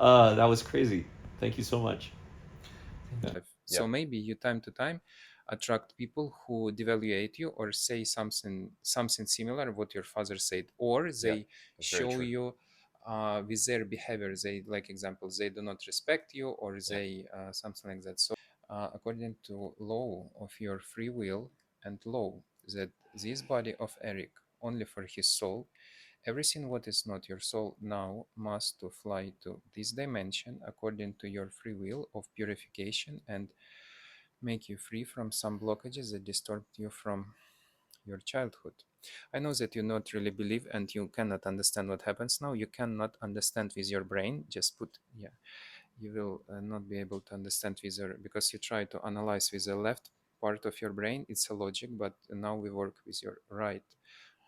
That was crazy. Thank you so much. Yeah. So maybe you time to time attract people who devaluate you or say something similar what your father said, or they that's very show true. you with their behavior, they like examples, they do not respect you, or Yeah. they something like that. So according to law of your free will and law that this body of Eric only for his soul, everything what is not your soul now must to fly to this dimension according to your free will of purification and make you free from some blockages that distort you from your childhood. I know that you not really believe and you cannot understand what happens now. You cannot understand with your brain. Just put, yeah, you will not be able to understand with your, because you try to analyze with the left part of your brain. It's a logic, but now we work with your right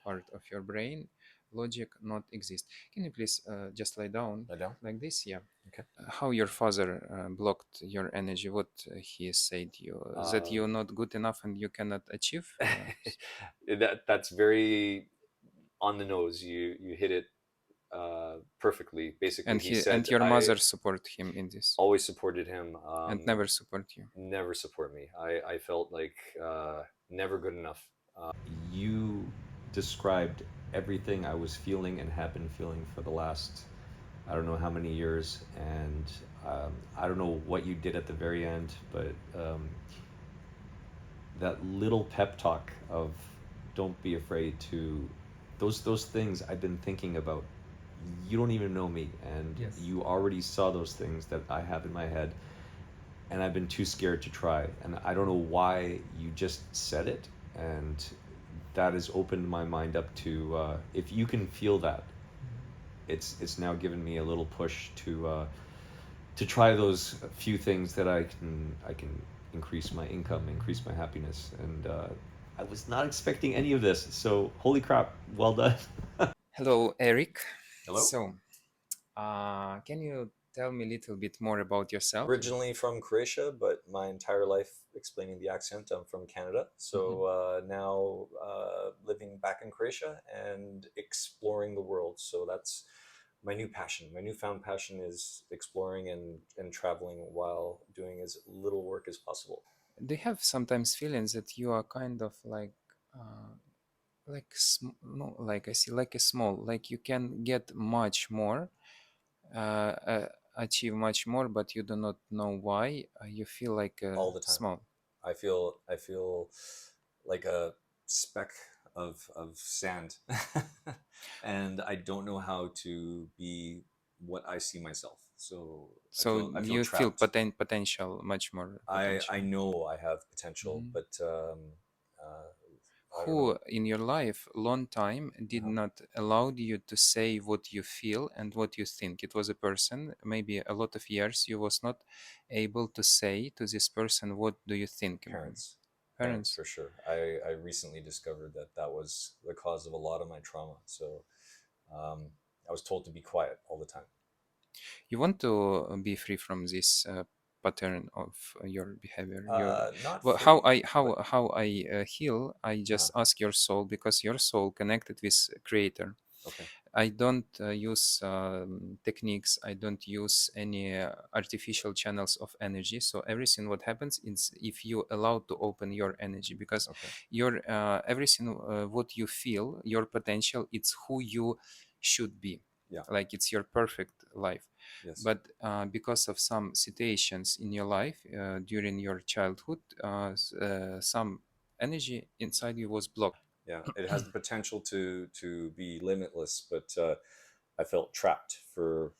part of your brain. Logic not exist. Can you please just lie down Lie down. like this? Yeah. Okay. How your father blocked your energy? What he said to you, that you're not good enough and you cannot achieve? That's very on the nose. You hit it perfectly. Basically, And he he said and your I mother support him in this always supported him. and never support you. Never support me. I felt like never good enough. You described everything I was feeling and have been feeling for the last, I don't know how many years. And I don't know what you did at the very end, but that little pep talk of don't be afraid to, those things I've been thinking about. You don't even know me, and Yes. you already saw those things that I have in my head, and I've been too scared to try. And I don't know why you just said it, and that has opened my mind up to if you can feel that, it's now given me a little push to try those few things that I can increase my income, increase my happiness, and I was not expecting any of this. So holy crap, well done. Hello, Eric. Hello. So, can you tell me a little bit more about yourself? Originally from Croatia, but my entire life explaining the accent, I'm from Canada. So now living back in Croatia and exploring the world. So that's my new passion. My newfound passion is exploring and traveling while doing as little work as possible. Do you have sometimes feelings that you are kind of uh, no, like I see, like a small, like you can get much more, uh, uh, achieve much more, but you do not know why. You feel like All the time. small. I feel like a speck of sand, and I don't know how to be what I see myself. So So I feel you feel trapped. potential, much more I potential. know I have potential, Mhm. but I don't know. Who in your life long time did Uh-huh. not allow you to say what you feel and what you think? It was a person, maybe a lot of years you was not able to say to this person what do you think about me. Parents, parents Parents. for sure. I recently discovered that that was the cause of a lot of my trauma. So I was told to be quiet all the time. You want to be free from this pattern of your behavior. Your Not well, free, but how I heal. I uh-huh. just ask your soul because your soul connected with Creator. Okay. I don't use techniques. I don't use any artificial channels of energy. So everything what happens is if you allow to open your energy, because Okay. your everything what you feel, your potential, it's who you should be. Yeah. Like it's your perfect life. Yes. But because of some situations in your life during your childhood, some energy inside you was blocked. Yeah. It has the potential to be limitless, but I felt trapped for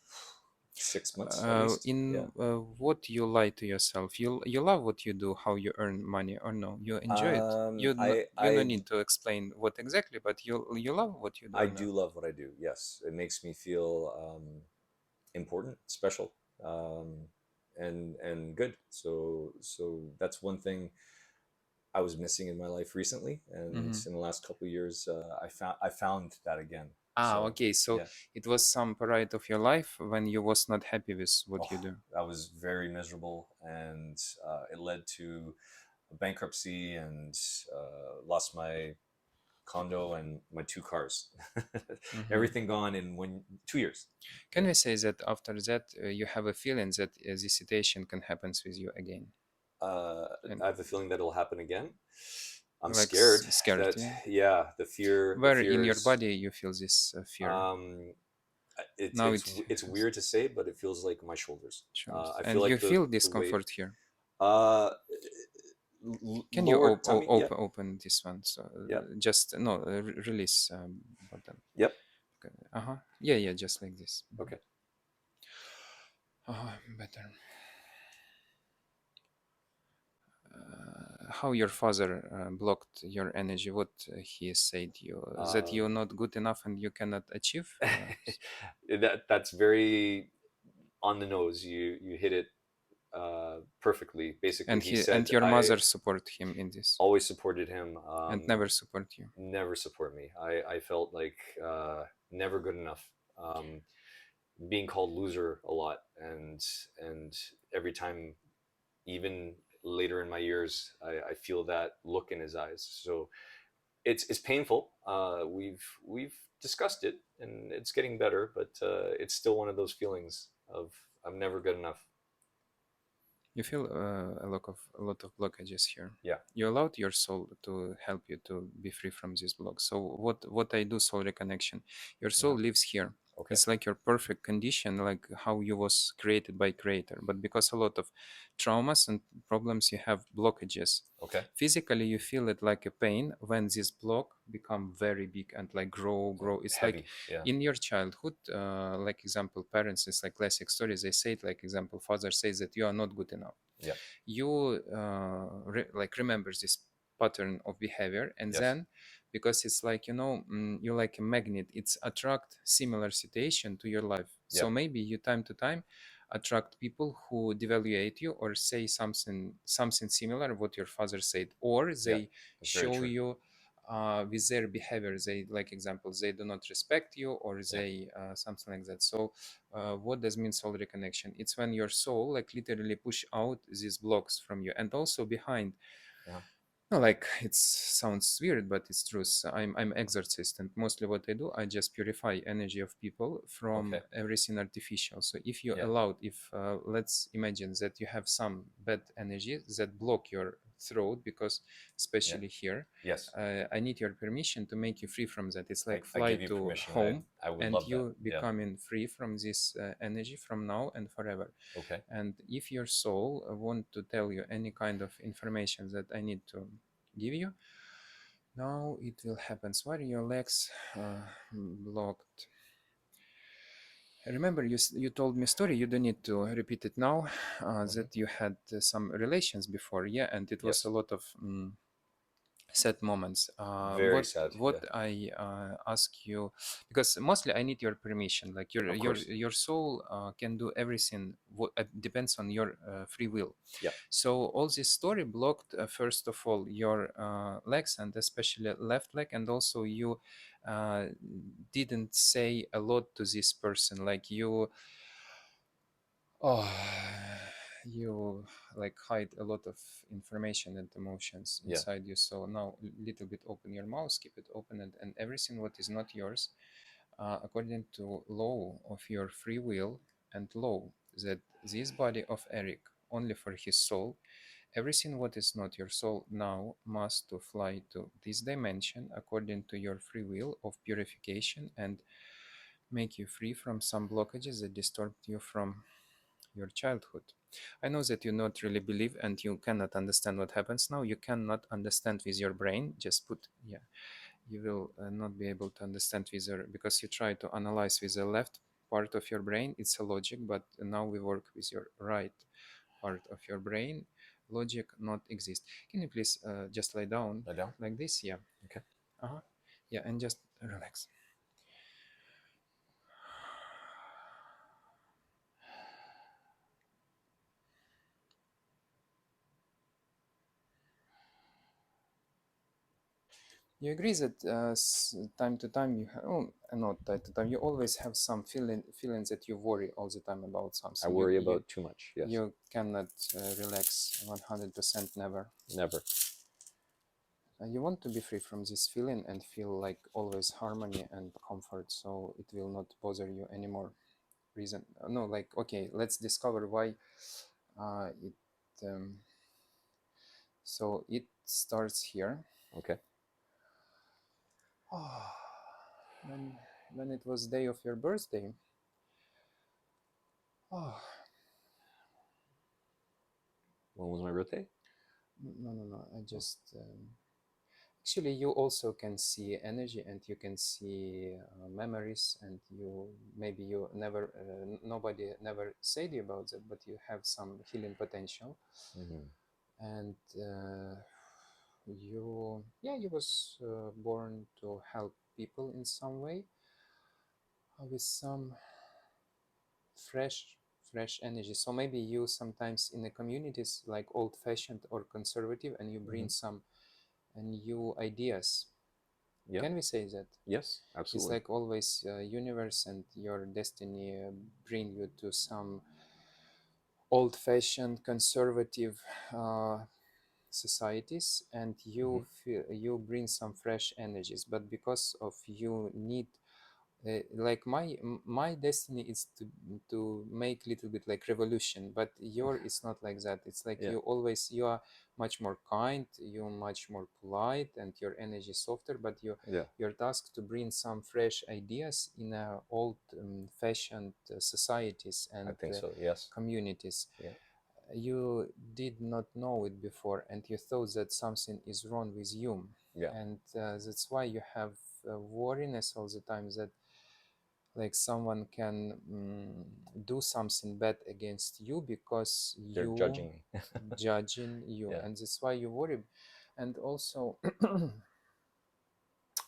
6 months at least. Yeah. In what you lie to yourself, you love what you do, how you earn money, or no, you enjoy it. I You no I need to explain what exactly, but you love what you do, I or no? do love what I do. Yes, it makes me feel important, special, um, and good. So that's one thing I was missing in my life recently, and Hmm. in the last couple of years, I found that again. Ah, So okay. So yeah. it was some period of your life when you was not happy with Oh, what you do. I was very miserable, and it led to bankruptcy and lost my condo and my 2 cars. Mhm. Everything gone in 2 years. Can we say that after that you have a feeling that this situation can happen with you again? And I have a feeling that it'll happen again. I'm like scared scared, that, yeah. yeah, the Where in your fears. body you feel this fear? Now it It's has weird to say, but it feels like my shoulders. shoulders, I feel and you like feel the weight. discomfort here. Uh, Can you lower tummy. Yeah. open this one? So Yep. just no release button. Yep. Uh-huh. Yeah, yeah, just like this. Okay. Better. How your father blocked your energy? What he said you that you're not good enough and you cannot achieve? That's very on the nose. You hit it perfectly. Basically, And he he said and your I mother support him in this always supported him. and never support you. Never support me. I felt like never good enough. Being called loser a lot, and every time, even later in my years, I feel that look in his eyes. So it's painful. We've discussed it, and it's getting better, but it's still one of those feelings of I'm never good enough. You feel a lot of blockages here. Yeah. You allowed your soul to help you to be free from these blocks. So what I do, soul reconnection, your soul Yeah. lives here. Okay. It's like your perfect condition, like how you was created by creator. But because a lot of traumas and problems, you have blockages. Okay. Physically, you feel it like a pain when this block become very big and like grow. It's Heavy. like Yeah. in your childhood, like example, parents, it's like classic stories. They say it like example, father says that you are not good enough. Yeah. You like remembers this pattern of behavior, and Yes. then because it's like you're like a magnet, it's attract similar situation to your life. So Yeah. maybe you time to time attract people who devaluate you or say something similar what your father said, or they That's very show true. you with their behavior, they like examples, they do not respect you, or Yeah. they something like that. So what does mean soul reconnection? It's when your soul like literally push out these blocks from you. And also behind, Uh-huh. no, like it sounds weird, but it's true. So I'm exorcist, and mostly what I do, I just purify energy of people from Okay. everything artificial. So if you Yeah. allowed, if let's imagine that you have some bad energy that block your throat, because especially here, Yes. I need your permission to make you free from that. It's like I fly give you to permission. home, I would and love you that. Yeah. becoming free from this energy from now and forever. Okay. And if your soul want to tell you any kind of information that I need to give you, now it will happen. So why are your legs blocked? Remember, you told me story. You don't need to repeat it now. That you had some relations before, yeah, and it was Yes. a lot of sad moments. Very sad. What Yeah. I ask you, because mostly I need your permission. Like Of course. your soul can do everything. What depends on your free will. Yeah. So all this story blocked first of all your legs, and especially left leg, and also you uh, didn't say a lot to this person. Like you, oh, you like hide a lot of information and emotions Yeah. inside you. So now little bit open your mouth, keep it open, and everything what is not yours, according to law of your free will and law that this body of Eric only for his soul, everything what is not your soul now must to fly to this dimension according to your free will of purification and make you free from some blockages that distort you from your childhood. I know that you not really believe and you cannot understand what happens now. You cannot understand with your brain. Just put, yeah, you will not be able to understand with your, because you try to analyze with the left part of your brain. It's a logic, but now we work with your right part of your brain. Logic not exist. Can you please just lie down Lie down. like this? Yeah. Okay. Uh-huh. Yeah, and just relax. You agree that time to time you have, oh, not time to time, you always have some feelings that you worry all the time about something. I worry about too much. Yes. You cannot relax 100%, never. Never. you want to be free from this feeling and feel like always harmony and comfort, so it will not bother you anymore. Reason, no, like, okay, let's discover why it so it starts here. Okay. when when it was day of your birthday, oh, When was my birthday? no, I just actually, you also can see energy and you can see memories, and you maybe you never nobody never said you about that, but you have some healing potential. Mm-hmm. And you was born to help people in some way, with some fresh fresh energy. So maybe you sometimes in the communities like old fashioned or conservative, and you bring Mm-hmm. some new ideas. Yeah. Can we say that? Yes, It's absolutely. like always universe and your destiny bring you to some old-fashioned conservative uh, societies, and Mm-hmm. you feel you bring some fresh energies, but because of you need like my destiny is to make little bit like revolution, but your is not like that. It's like Yeah. you are much more kind, you're much more polite, and your energy is softer, but Yeah. you're tasked to bring some fresh ideas in old fashioned societies I and think so. Yes. communities. Yeah. You did not know it before, and you thought that something is wrong with you, Yeah. and that's why you have worriness all the time, that like someone can do something bad against you because They're you judging me. judging you, Yeah. and that's why you worry. And also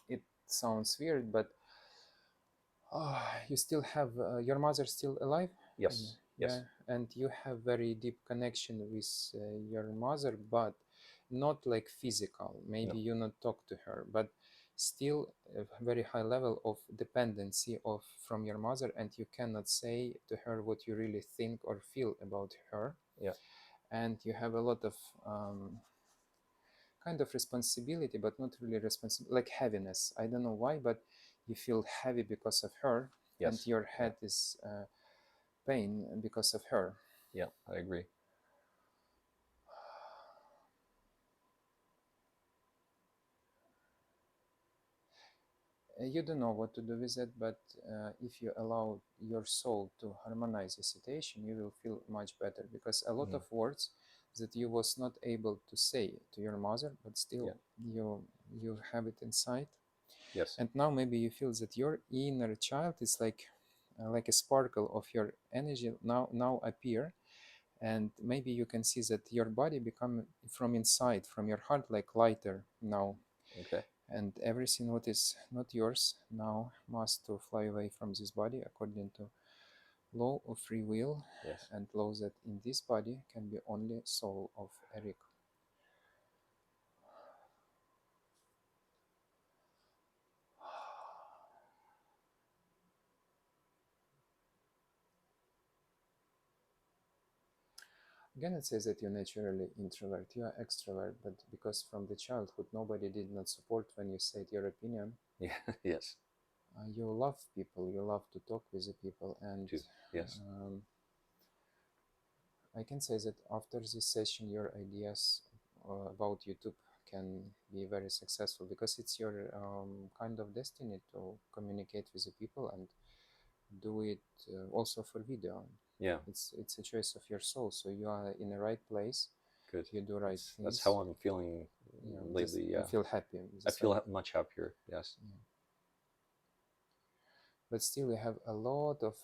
it sounds weird, but you still have your mother still alive. And, Yes. yeah, Yes. and you have very deep connection with your mother, but not like physical. Maybe No. you not talk to her, but still a very high level of dependency of from your mother, and you cannot say to her what you really think or feel about her. Yeah. And you have a lot of kind of responsibility, but not really responsibility, like heaviness. I don't know why, but you feel heavy because of her, and Yes. your Yeah. head is pain because of her. Yeah. I agree. You don't know what to do with it, but if you allow your soul to harmonize the situation, you will feel much better, because a lot Mm-hmm. of words that you was not able to say to your mother, but Yeah. still you have it inside. Yes. And now maybe you feel that your inner child is like a sparkle of your energy now appear, and maybe you can see that your body become from inside, from your heart, like lighter now, Okay. and everything what is not yours now must to fly away from this body, according to law of free will, Yes. and law that in this body can be only soul of Eric. Again, it says that you're naturally introvert. You are extrovert, but because from the childhood nobody did not support when you said your opinion, Yeah. Yes. you love people, you love to talk with the people, and Too. Yes. um, I can say that after this session, your ideas about YouTube can be very successful, because it's your kind of destiny to communicate with the people and do it also for video. Yeah. It's a choice of your soul, so you are in the right place. Good. You do right That's how things. I'm feeling Just lately. you Yeah. feel happy. I Just feel like, much happier. Yes. yeah. But still, you have a lot of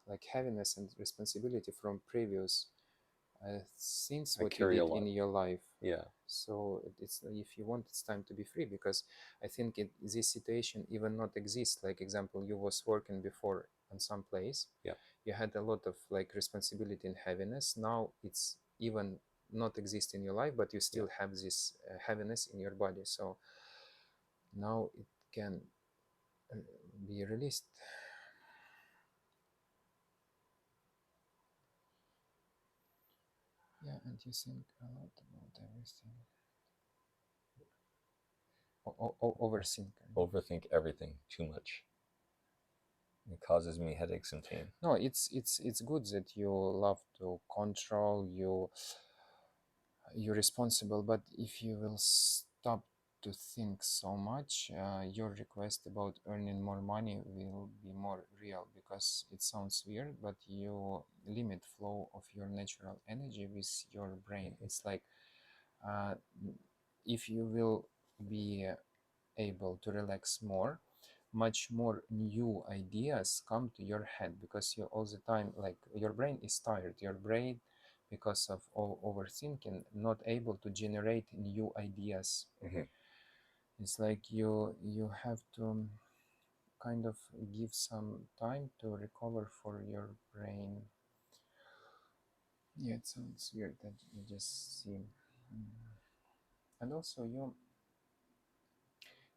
like heaviness and responsibility from previous things I what you carry a did in lot. your life. Yeah. So it's, if you want, it's time to be free, because I think this situation even not exist. Like example, you was working before on some place, Yeah. you had a lot of like responsibility and heaviness. Now it's even not exist in your life, but you Yeah. still have this heaviness in your body. So now it can uh, be released. Yeah, and you think a lot about everything. overthinking. Overthink everything too much. It causes me headaches and pain. No, it's good that you love to control, you're responsible, but if you will stop to think so much, your request about earning more money will be more real, because it sounds weird, but you limit flow of your natural energy with your brain. It's like, uh, if you will be able to relax more, much more new ideas come to your head, because you all the time, like, your brain is tired, your brain, because of overthinking, not able to generate new ideas. It's like you have to kind of give some time to recover for your brain. Yeah, it sounds weird that you just see. And also, you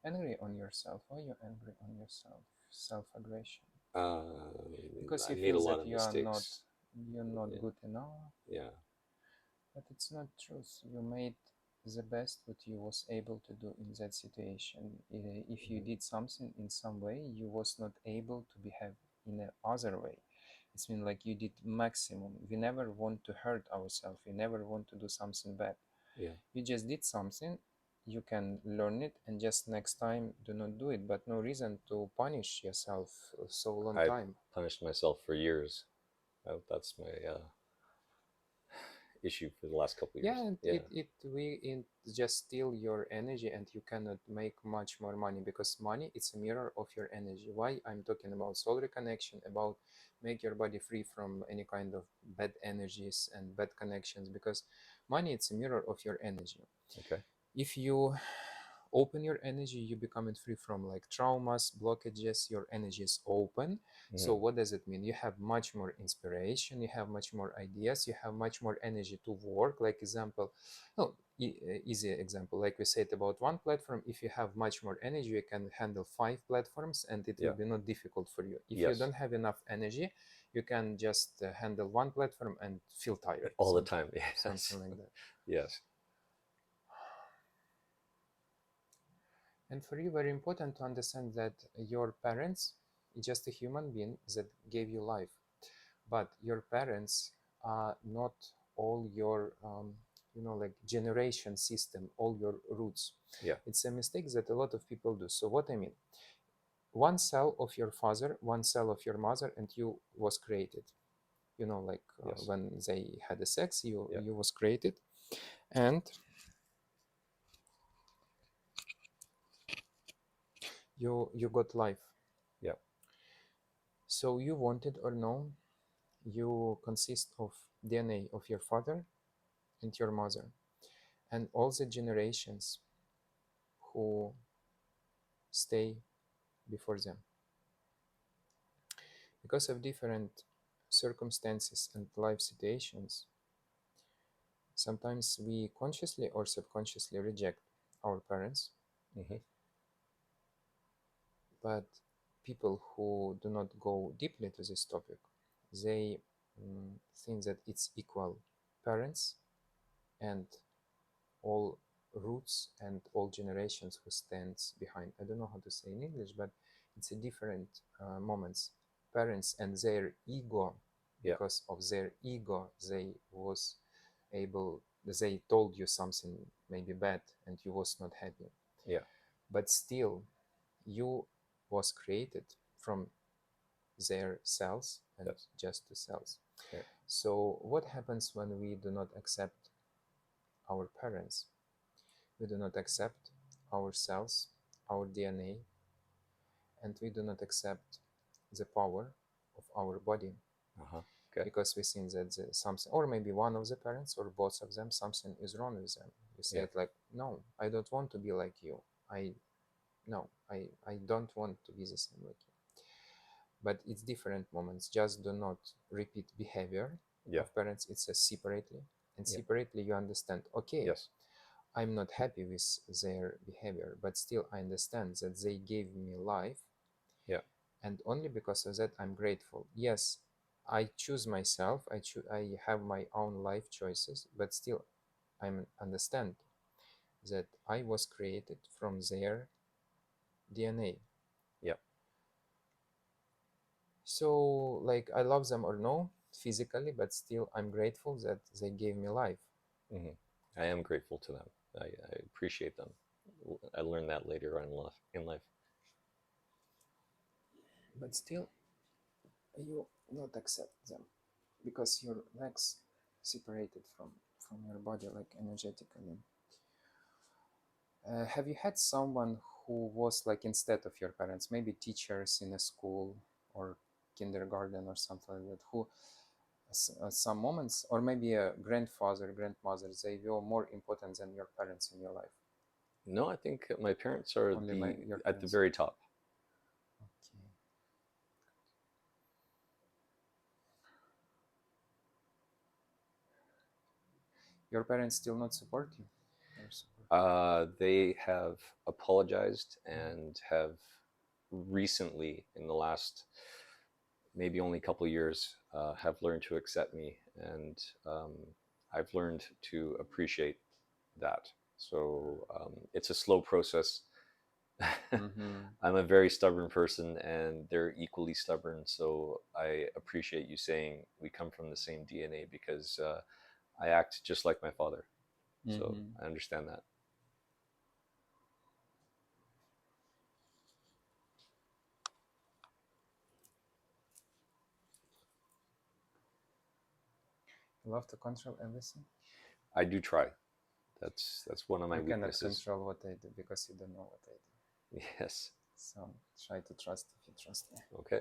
angry on yourself. Why you angry on yourself? Self-aggression. Because I you made feel a lot that of you're not Yeah. good enough. Yeah. But it's not truth. You made the best what you was able to do in that situation. If you did something in some way, you was not able to behave in a other way. It's mean like you did maximum. We never want to hurt ourselves. We never want to do something bad. Yeah. You just did something. You can learn it, and just next time do not do it. But no reason to punish yourself so long I time. punished myself for years. That's my issue for the last couple of years. Yeah, and Yeah. it just steal your energy, and you cannot make much more money, because money, it's a mirror of your energy. Why I'm talking about soul reconnection, about make your body free from any kind of bad energies and bad connections, because money, it's a mirror of your energy. Okay. If you open your energy, you becoming free from like traumas, blockages, your energy is open. So what does it mean? You have much more inspiration, you have much more ideas, you have much more energy to work. Like example, no, easy example, like we said about one platform, if you have much more energy, you can handle 5 platforms, and it will Yeah. be not difficult for you. If you Yes. don't have enough energy, you can just handle one platform and feel tired All the time. Yes. something like that. Yes. And for you, very important to understand that your parents is just a human being that gave you life. But your parents are not all your, like generation system, all your roots. Yeah. It's a mistake that a lot of people do. So what I mean, one cell of your father, one cell of your mother, and you was created. Like Yes. when they had a sex, Yeah. you was created, and you got life. Yeah. So you wanted or no, you consist of DNA of your father and your mother, and all the generations who stay before them. Because of different circumstances and life situations, sometimes we consciously or subconsciously reject our parents, but people who do not go deeply to this topic, they think that it's equal parents and all roots and all generations who stands behind. I don't know how to say in English, but it's a different moments. Parents and their ego, Yeah. because of their ego, they was able. They told you something maybe bad, and you was not happy. Yeah. But still, you was created from their cells and Yes. just the cells. Yeah. So what happens when we do not accept our parents? We do not accept ourselves, our DNA, and we do not accept the power of our body, Okay. because we think that something, or maybe one of the parents or both of them, something is wrong with them. We say Yeah. it like, no, I don't want to be like you. I don't want to be the same like you. But it's different moments. Just do not repeat behavior Yeah. of parents. It's a separately, and Yeah. separately you understand. Okay, Yes. I'm not happy with their behavior, but still I understand that they gave me life, Yeah. and only because of that I'm grateful. Yes, I choose myself. I have my own life choices, but still I understand that I was created from their DNA. Yeah. So, like, I love them or no physically, but still I'm grateful that they gave me life. Hmm. I am grateful to them. I appreciate them. I learned that later on in life. But still, you not accept them because your legs separated from your body, like energetically. Have you had someone who was like instead of your parents, maybe teachers in a school or kindergarten or something like that, who some moments, or maybe a grandfather, grandmother, they were more important than your parents in your life? No, I think my parents are Only your at the parents. very top. Okay. Your parents still not support you? Or support? They have apologized and have recently, in the last maybe only a couple of years, have learned to accept me, and I've learned to appreciate that. So it's a slow process. Mm-hmm. I'm a very stubborn person, and they're equally stubborn. So I appreciate you saying we come from the same DNA, because I act just like my father. So Mm-hmm. I understand that. You love to control everything. I do try. That's one of my You cannot weaknesses. control what I do because you don't know what I do. Yes. So try to trust if you trust me. Okay.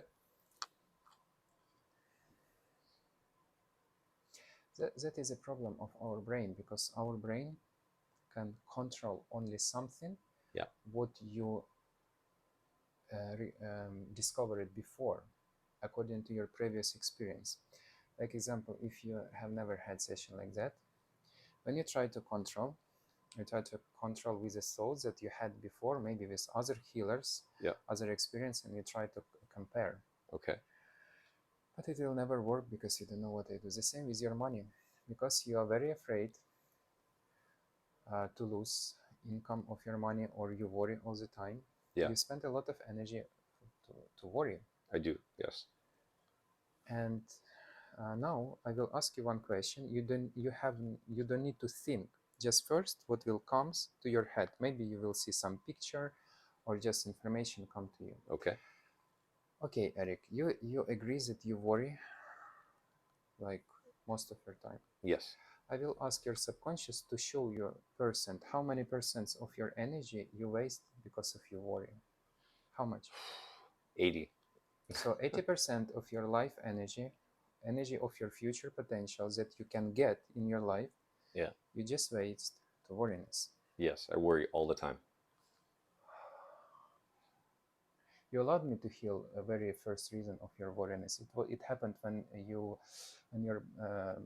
That is a problem of our brain, because our brain can control only something Yeah. what you discovered before according to your previous experience. Like example, if you have never had session like that, when you try to control, you try to control with the thoughts that you had before, maybe with other healers, Yeah. other experience, and you try to compare. Okay. But it will never work because you don't know what they do. The same with your money, because you are very afraid to lose income of your money, or you worry all the time. Yeah. You spend a lot of energy to worry. I do. Yes. And now I will ask you one question. You don't need to think. Just first, what will comes to your head? Maybe you will see some picture, or just information come to you. Okay. Okay, Eric, you agree that you worry like most of your time. Yes. I will ask your subconscious to show you percent how many percents of your energy you waste because of your worry. How much? 80. So 80% of your life energy, energy of your future potential that you can get in your life, Yeah. you just waste to worriness. Yes. I worry all the time. You allowed me to heal a very first reason of your worriness. It happened when your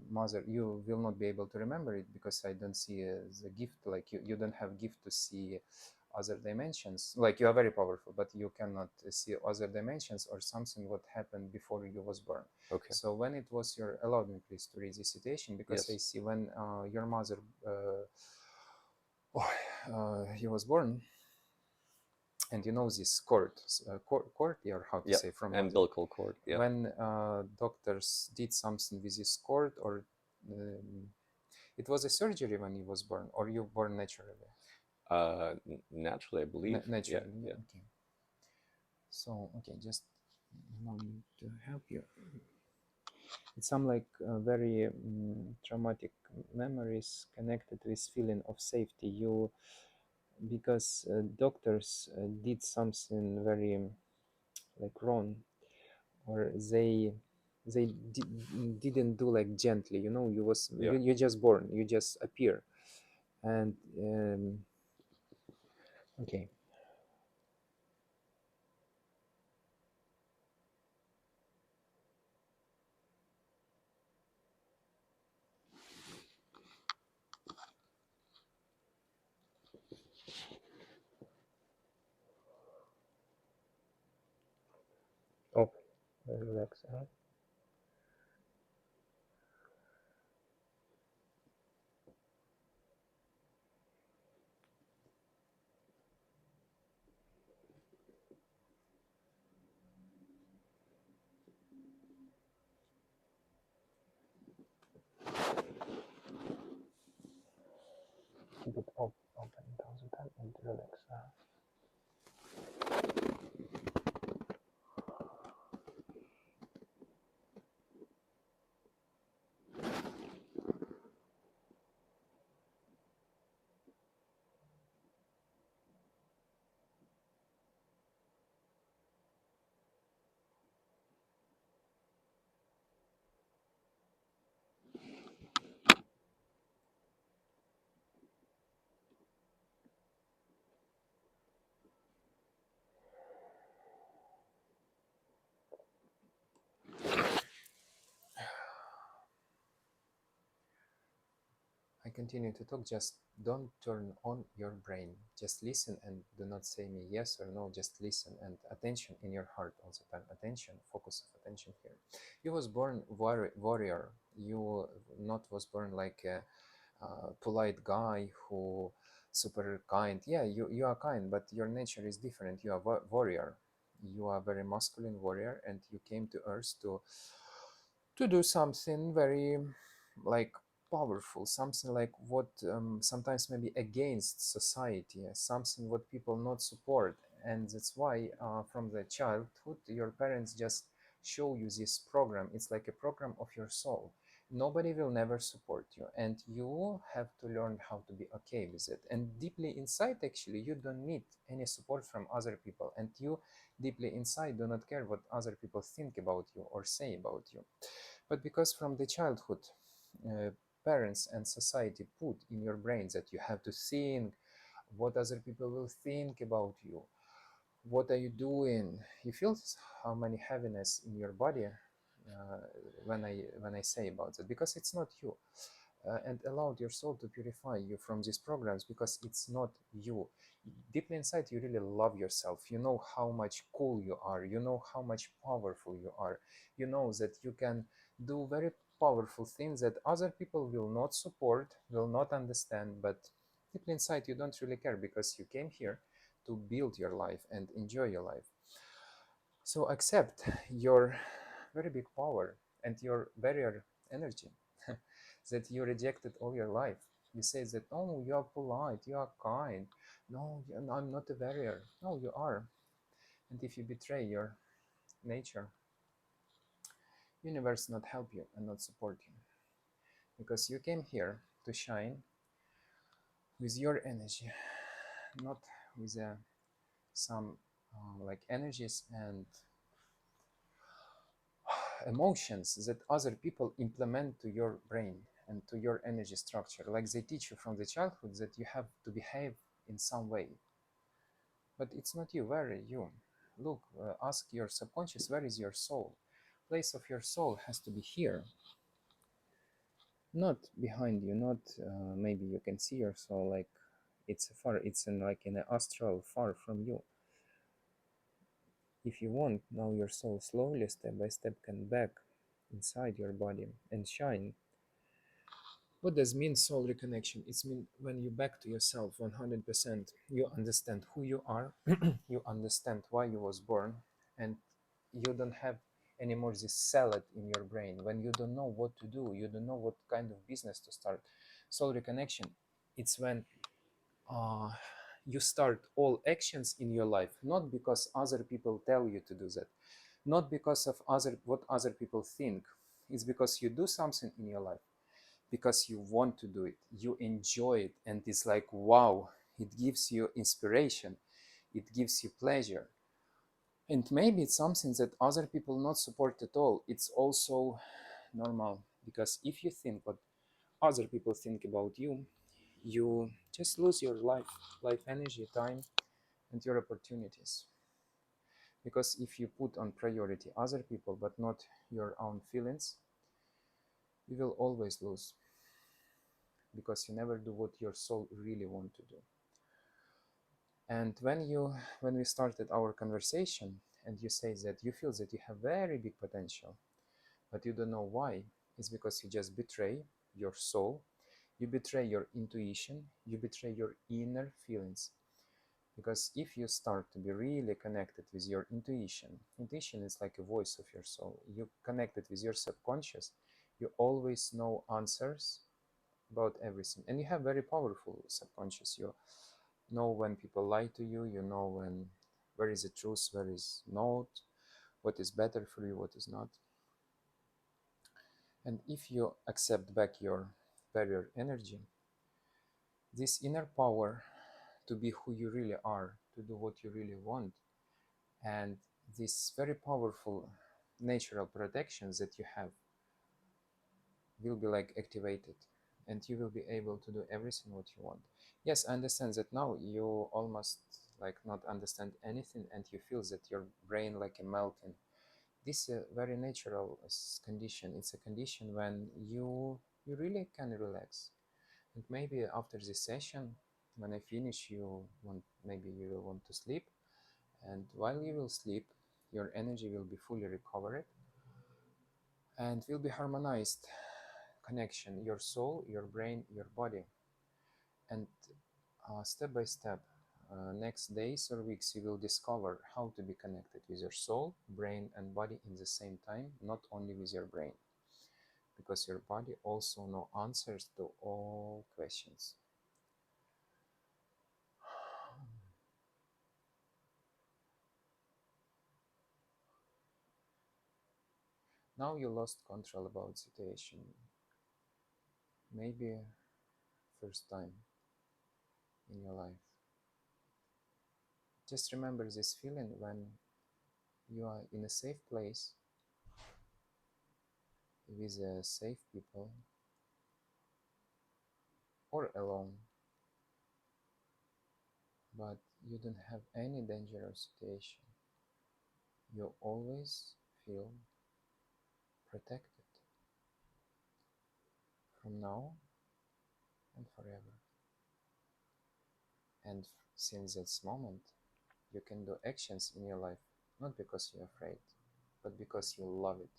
mother, you will not be able to remember it because I don't see the gift, like you don't have gift to see other dimensions. Like you are very powerful, but you cannot see other dimensions or something what happened before you was born. Okay. So when it was your, allow me please to read this situation, because Yes. I see when your mother he was born, and you know this cord, cord, or how to Yeah. say, from mother. Umbilical cord. Yeah. When doctors did something with this cord, or it was a surgery when you was born, or you born naturally? Naturally, I believe. Naturally, Yeah. Yeah. okay. So, okay, just allow me to help you. It's some like very traumatic memories connected with feeling of safety. You, because doctors did something very like wrong, or didn't do like gently, you know, Yeah. you just born, you just appear. And okay. Oh, relax. a bit open in terms of that and relax. I continue to talk, just don't turn on your brain. Just listen and do not say me yes or no, just listen and attention in your heart all the time. Attention, focus of attention here. You was born warrior. You not was born like a polite guy who super kind. Yeah, you are kind, but your nature is different. You are warrior. You are very masculine warrior, and you came to earth to do something very like powerful, something like what sometimes maybe against society, something what people not support. And that's why from the childhood your parents just show you this program. It's like a program of your soul. Nobody will never support you, and you have to learn how to be okay with it. And deeply inside, actually, you don't need any support from other people, and you deeply inside do not care what other people think about you or say about you. But because from the childhood, uh, parents and society put in your brain that you have to think what other people will think about you, what are you doing, you feel how many heaviness in your body when I say about that, because it's not you. And allowed your soul to purify you from these programs, because it's not you. Deeply inside, you really love yourself. You know how much cool you are. You know how much powerful you are. You know that you can do very powerful things that other people will not support, will not understand. But deeply inside, you don't really care, because you came here to build your life and enjoy your life. So accept your very big power and your barrier energy that you rejected all your life. You say that, oh, you are polite, you are kind. No, I'm not a barrier. No, you are. And if you betray your nature, universe not help you and not support you, because you came here to shine with your energy, not with some like energies and emotions that other people implement to your brain and to your energy structure. Like they teach you from the childhood that you have to behave in some way. But it's not you. Where are you? Look, ask your subconscious, where is your soul? Place of your soul has to be here, not behind you, not maybe you can see your soul like it's far, it's in like in an astral far from you. If you want, now your soul slowly, step by step, can back inside your body and shine. What does mean soul reconnection? It's mean when you back to yourself 100%, you understand who you are, you understand why you was born, and you don't have anymore this salad in your brain. When you don't know what to do, you don't know what kind of business to start. Soul reconnection, it's when uh, you start all actions in your life, not because other people tell you to do that, not because of what other people think. It's because you do something in your life because you want to do it, you enjoy it, and it's like wow, it gives you inspiration, it gives you pleasure. And maybe it's something that other people not support at all. It's also normal, because if you think what other people think about you, you just lose your life energy, time, and your opportunities. Because if you put on priority other people but not your own feelings, you will always lose, because you never do what your soul really want to do. And when we started our conversation and you say that you feel that you have very big potential, but you don't know why, it's because you just betray your soul, you betray your intuition, you betray your inner feelings. Because if you start to be really connected with your intuition is like a voice of your soul. You connected with your subconscious, you always know answers about everything. And you have very powerful subconscious. You know when people lie to you, you know when where is the truth, where is not, what is better for you, what is not. And if you accept back your barrier energy, this inner power to be who you really are, to do what you really want, and this very powerful natural protections that you have will be like activated, and you will be able to do everything what you want. Yes, I understand that now you almost like not understand anything, and you feel that your brain like a melting. This is a very natural condition. It's a condition when you really can relax. And maybe after this session, when I finish, maybe you will want to sleep, and while you will sleep, your energy will be fully recovered and will be harmonized connection, your soul, your brain, your body. And step by step, next days or weeks, you will discover how to be connected with your soul, brain, and body in the same time, not only with your brain, because your body also know answers to all questions. Now you lost control about situation, maybe first time in your life. Just remember this feeling when you are in a safe place with safe people or alone, but you don't have any dangerous situation. You always feel protected from now and forever. And since this moment, you can do actions in your life not because you're afraid, but because you love it,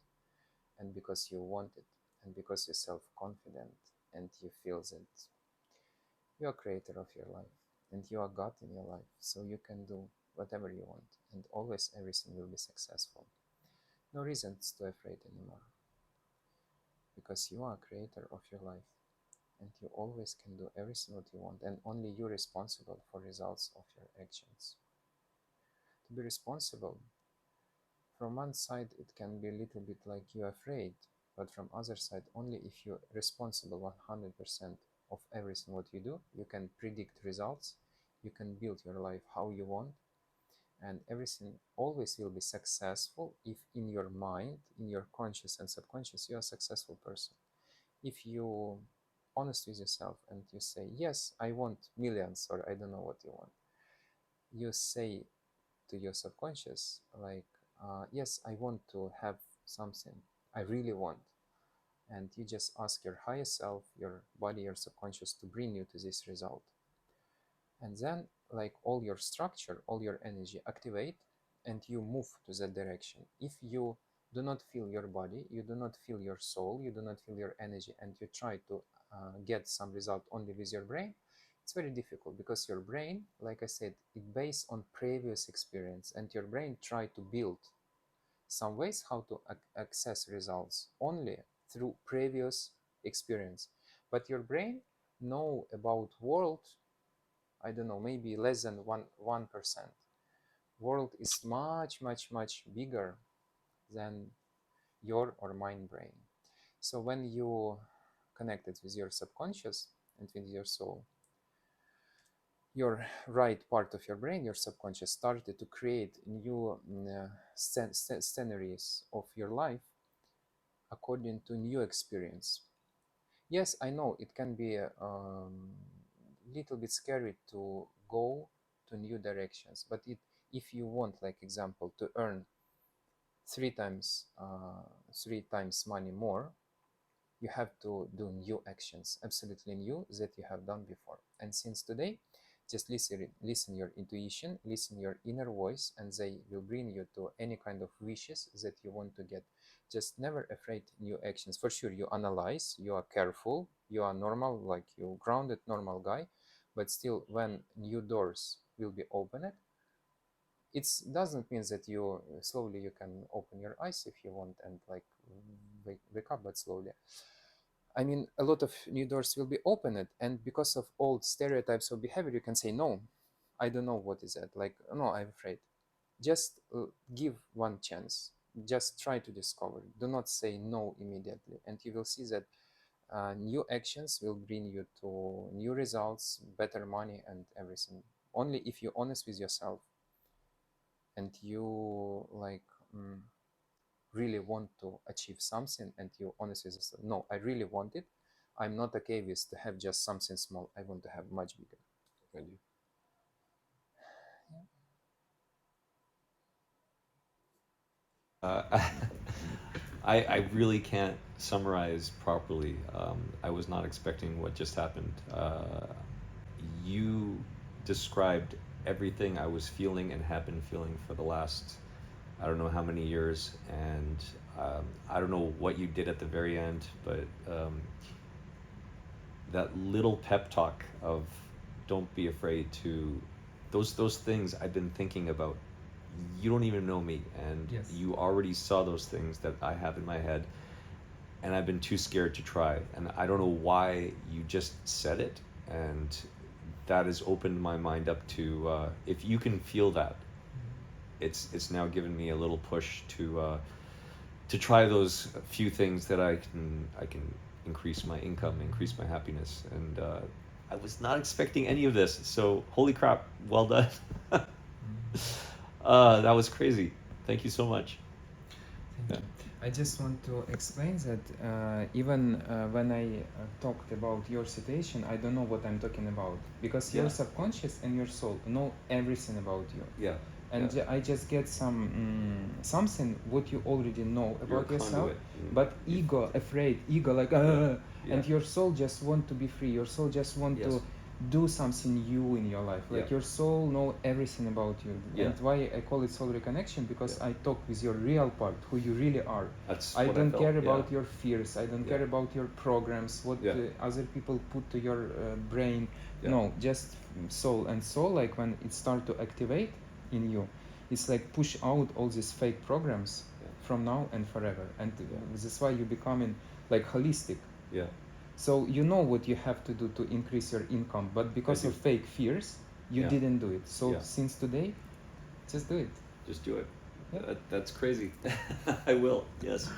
and because you want it, and because you're self-confident, and you feel that you are creator of your life, and you are God in your life, so you can do whatever you want, and always everything will be successful. No reasons to afraid anymore, because you are creator of your life, and you always can do everything what you want, and only you responsible for results of your actions. To be responsible, from one side it can be a little bit like you're afraid, but from other side, only if you're responsible 100% of everything what you do, you can predict results, you can build your life how you want, and everything always will be successful if in your mind, in your conscious and subconscious, you're a successful person. If you honest with yourself and you say, yes, I want millions, or I don't know what you want, you say to your subconscious like, yes, I want to have something I really want, and you just ask your higher self, your body, your subconscious to bring you to this result. And then like all your structure, all your energy activate, and you move to that direction. If you do not feel your body, you do not feel your soul, you do not feel your energy, and you try to get some result only with your brain, it's very difficult, because your brain, like I said, it based on previous experience, and your brain try to build some ways how to access results only through previous experience. But your brain know about world, I don't know, maybe less than 1%. World is much, much, much bigger than your or mine brain. So when you connected with your subconscious and with your soul, your right part of your brain, your subconscious, started to create new scenarios of your life according to new experience. Yes, I know it can be a little bit scary to go to new directions, but if you want, like example, to earn three times money more, you have to do new actions, absolutely new, that you have done before. And since today, just listen your intuition, listen your inner voice, and they will bring you to any kind of wishes that you want to get. Just never afraid new actions. For sure, you analyze, you are careful, you are normal, like you grounded normal guy, but still, when new doors will be opened, it doesn't mean that you slowly you can open your eyes if you want, and like wake up, but slowly. I mean, a lot of new doors will be opened, and because of old stereotypes of behavior, you can say, no, I don't know what is that. Like, no, I'm afraid. Just give one chance. Just try to discover. Do not say no immediately, and you will see that new actions will bring you to new results, better money, and everything. Only if you're honest with yourself and you like really want to achieve something, and you're honest with yourself. No, I really want it. I'm not okay with to have just something small. I want to have much bigger. Thank you. Uh, I really can't summarize properly. I was not expecting what just happened. You described everything I was feeling and have been feeling for the last, I don't know how many years, and I don't know what you did at the very end, but that little pep talk of don't be afraid to, those things I've been thinking about. You don't even know me, and Yes. you already saw those things that I have in my head, and I've been too scared to try. And I don't know why you just said it, and that has opened my mind up to if you can feel that, it's now given me a little push to try those few things that I can increase my income, increase my happiness, and I was not expecting any of this. So holy crap, well done. That was crazy. Thank you so much. Thank you. I just want to explain that even when I talked about your situation, I don't know what I'm talking about, because your Yeah. subconscious and your soul know everything about you. Yeah. And yeah. I just get some something what you already know You're a about yourself, conduit. but ego afraid, ego like Yeah. and your soul just want to be free. Your soul just want Yes. to do something new in your life. Like Yeah. your soul know everything about you. Yeah. And why I call it soul reconnection, because Yeah. I talk with your real part, who you really are. That's I what don't felt. care Yeah. about your fears. I don't Yeah. care about your programs, what Yeah. other people put to your brain. Yeah. No, just soul. And soul, like when it start to activate in you, it's like push out all these fake programs Yeah. from now and forever. And Yeah. this is why you becoming like holistic. Yeah. So you know what you have to do to increase your income, but because do. of fake fears, you Yeah. didn't do it. So Yeah. since today, just do it. Just do it. Yeah. That's crazy. I will. Yes.